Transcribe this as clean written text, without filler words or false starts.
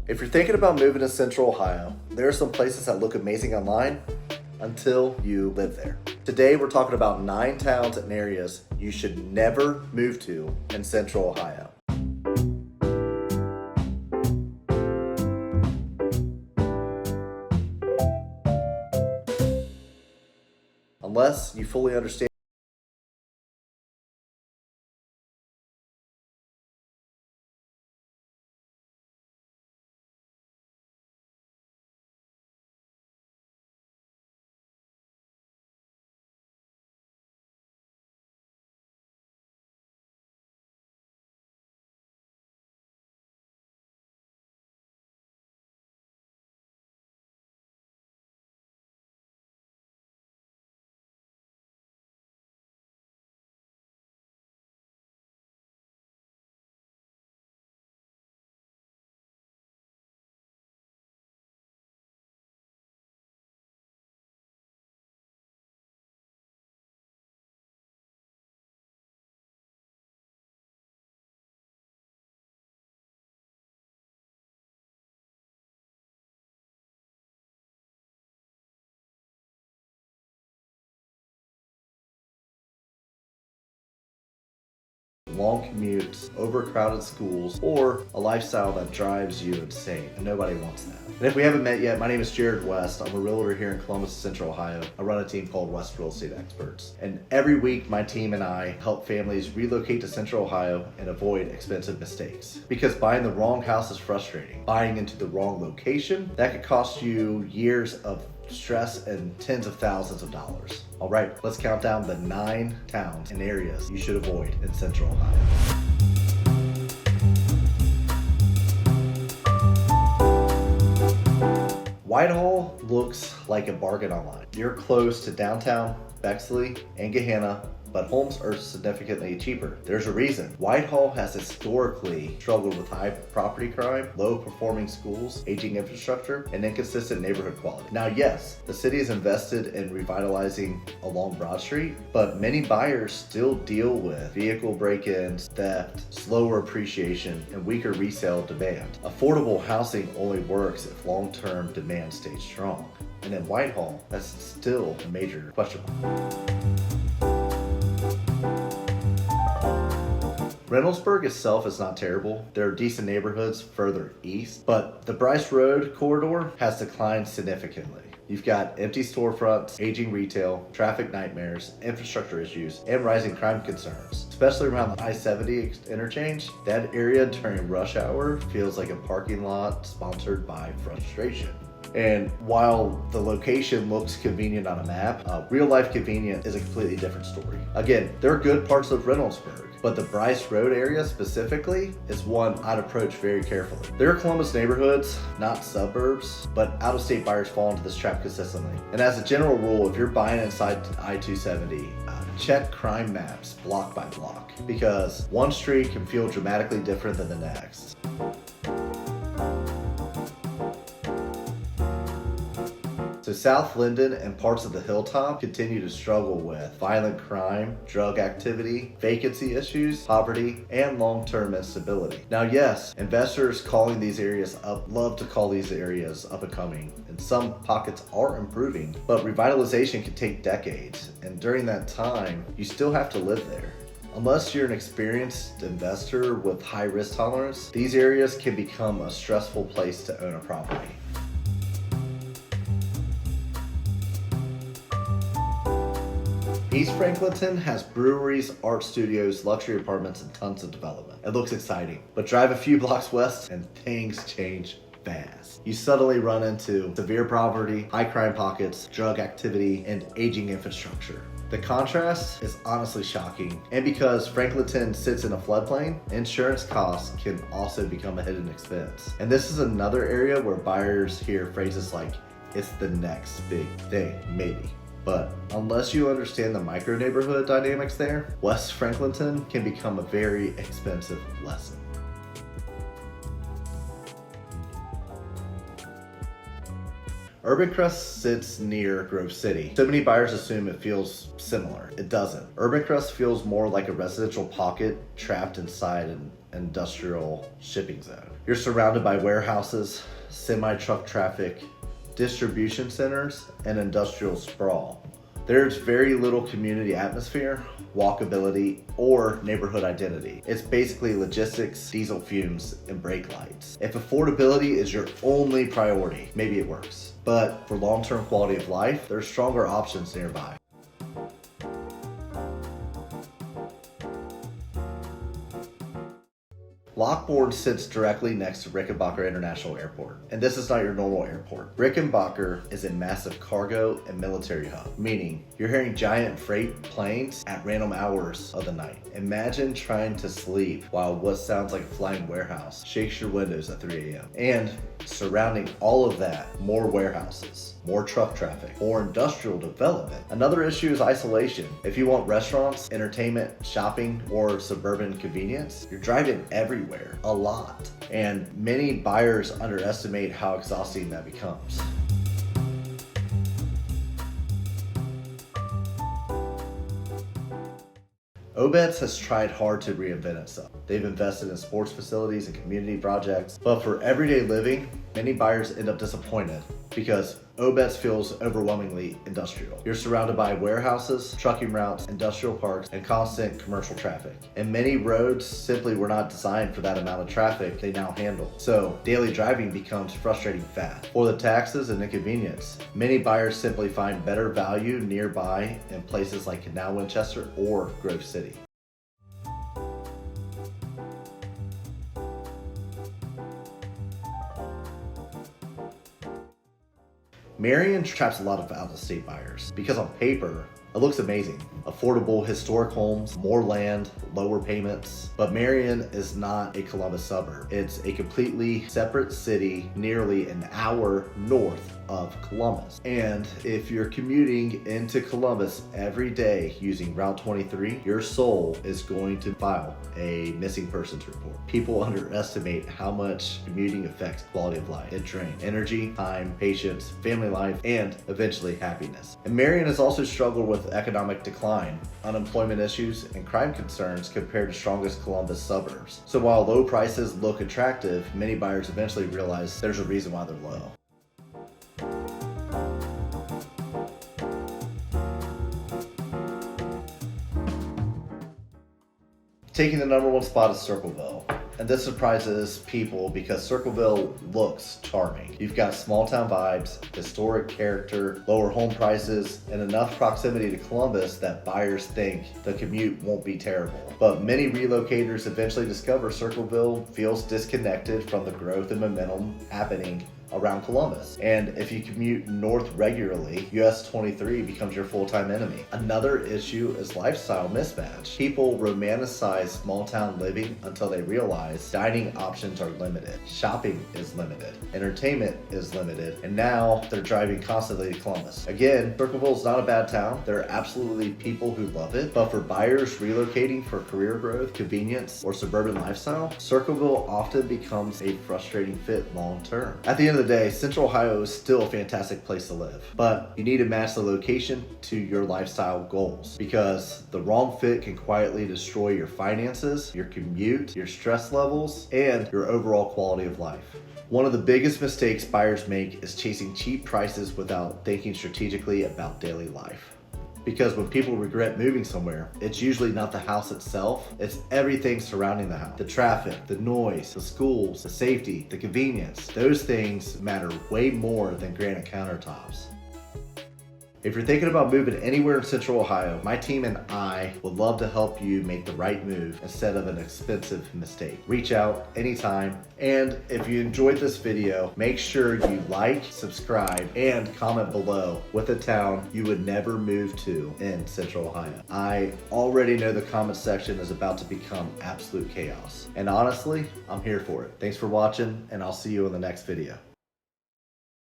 If you're thinking about moving to Central Ohio, there are some places that look amazing online until you live there. Today, we're talking about 9 towns and areas you should never move to in Central Ohio. Unless you fully understand long commutes, overcrowded schools, or a lifestyle that drives you insane, and nobody wants that. And if we haven't met yet, my name is Jared West. I'm a realtor here in Columbus, Central Ohio. I run a team called West Real Estate Experts. And every week, my team and I help families relocate to Central Ohio and avoid expensive mistakes. Because buying the wrong house is frustrating. Buying into the wrong location, that could cost you years of stress and tens of thousands of dollars. All right, let's count down the 9 towns and areas you should avoid in Central Ohio. Whitehall looks like a bargain online. You're close to downtown Bexley and Gahanna, but homes are significantly cheaper. There's a reason. Whitehall has historically struggled with high property crime, low performing schools, aging infrastructure, and inconsistent neighborhood quality. Now, yes, the city is invested in revitalizing along Broad Street, but many buyers still deal with vehicle break-ins, theft, slower appreciation, and weaker resale demand. Affordable housing only works if long-term demand stays strong. And in Whitehall, that's still a major question mark. Reynoldsburg itself is not terrible. There are decent neighborhoods further east, but the Bryce Road corridor has declined significantly. You've got empty storefronts, aging retail, traffic nightmares, infrastructure issues, and rising crime concerns. Especially around the I-70 interchange, that area during rush hour feels like a parking lot sponsored by frustration. And while the location looks convenient on a map, real life convenience is a completely different story. Again, there are good parts of Reynoldsburg, but the Bryce Road area specifically is one I'd approach very carefully. There are Columbus neighborhoods, not suburbs, but out-of-state buyers fall into this trap consistently. And as a general rule, if you're buying inside I-270, check crime maps block by block, because one street can feel dramatically different than the next. So South Linden and parts of the Hilltop continue to struggle with violent crime, drug activity, vacancy issues, poverty, and long-term instability. Now, yes, investors calling these areas up love to call these areas up and coming, and some pockets are improving, but revitalization can take decades, and during that time, you still have to live there. Unless you're an experienced investor with high risk tolerance, these areas can become a stressful place to own a property. East Franklinton has breweries, art studios, luxury apartments, and tons of development. It looks exciting, but drive a few blocks west and things change fast. You suddenly run into severe poverty, high crime pockets, drug activity, and aging infrastructure. The contrast is honestly shocking, and because Franklinton sits in a floodplain, insurance costs can also become a hidden expense. And this is another area where buyers hear phrases like, "It's the next big thing, maybe." But unless you understand the micro neighborhood dynamics there, West Franklinton can become a very expensive lesson. Urban Crest sits near Grove City. So many buyers assume it feels similar. It doesn't. Urban Crest feels more like a residential pocket trapped inside an industrial shipping zone. You're surrounded by warehouses, semi-truck traffic, distribution centers, and industrial sprawl. There's very little community atmosphere, walkability, or neighborhood identity. It's basically logistics, diesel fumes, and brake lights. If affordability is your only priority, maybe it works. But for long-term quality of life, there's stronger options nearby. Lockbourne sits directly next to Rickenbacker International Airport, and this is not your normal airport. Rickenbacker is a massive cargo and military hub, meaning you're hearing giant freight planes at random hours of the night. Imagine trying to sleep while what sounds like a flying warehouse shakes your windows at 3 a.m. And surrounding all of that, more warehouses, more truck traffic, more industrial development. Another issue is isolation. If you want restaurants, entertainment, shopping, or suburban convenience, you're driving everywhere, a lot. And many buyers underestimate how exhausting that becomes. OBETS has tried hard to reinvent itself. They've invested in sports facilities and community projects, but for everyday living, many buyers end up disappointed because OBETS feels overwhelmingly industrial. You're surrounded by warehouses, trucking routes, industrial parks, and constant commercial traffic. And many roads simply were not designed for that amount of traffic they now handle. So daily driving becomes frustrating fast. For the taxes and inconvenience, many buyers simply find better value nearby in places like Canal Winchester or Grove City. Marion traps a lot of out-of-state buyers because on paper, it looks amazing. Affordable historic homes, more land, lower payments. But Marion is not a Columbus suburb. It's a completely separate city nearly an hour north of Columbus. And if you're commuting into Columbus every day using Route 23, your soul is going to file a missing persons report. People underestimate how much commuting affects quality of life. It drains energy, time, patience, family life, and eventually happiness. And Marion has also struggled with economic decline, unemployment issues, and crime concerns compared to strongest Columbus suburbs. So while low prices look attractive, many buyers eventually realize there's a reason why they're low. Taking the #1 spot is Circleville. And this surprises people because Circleville looks charming. You've got small town vibes, historic character, lower home prices, and enough proximity to Columbus that buyers think the commute won't be terrible. But many relocators eventually discover Circleville feels disconnected from the growth and momentum happening around Columbus. And if you commute north regularly, US 23 becomes your full-time enemy. Another issue is lifestyle mismatch. People romanticize small town living until they realize dining options are limited, shopping is limited, entertainment is limited, and now they're driving constantly to Columbus. Again, Circleville is not a bad town. There are absolutely people who love it, but for buyers relocating for career growth, convenience, or suburban lifestyle, Circleville often becomes a frustrating fit long term. At the end of the day, Central Ohio is still a fantastic place to live, but you need to match the location to your lifestyle goals because the wrong fit can quietly destroy your finances, your commute, your stress levels, and your overall quality of life. One of the biggest mistakes buyers make is chasing cheap prices without thinking strategically about daily life. Because when people regret moving somewhere, it's usually not the house itself, it's everything surrounding the house. The traffic, the noise, the schools, the safety, the convenience. Those things matter way more than granite countertops. If you're thinking about moving anywhere in Central Ohio, my team and I would love to help you make the right move instead of an expensive mistake. Reach out anytime. And if you enjoyed this video, make sure you like, subscribe, and comment below with a town you would never move to in Central Ohio. I already know the comment section is about to become absolute chaos. And honestly, I'm here for it. Thanks for watching, and I'll see you in the next video.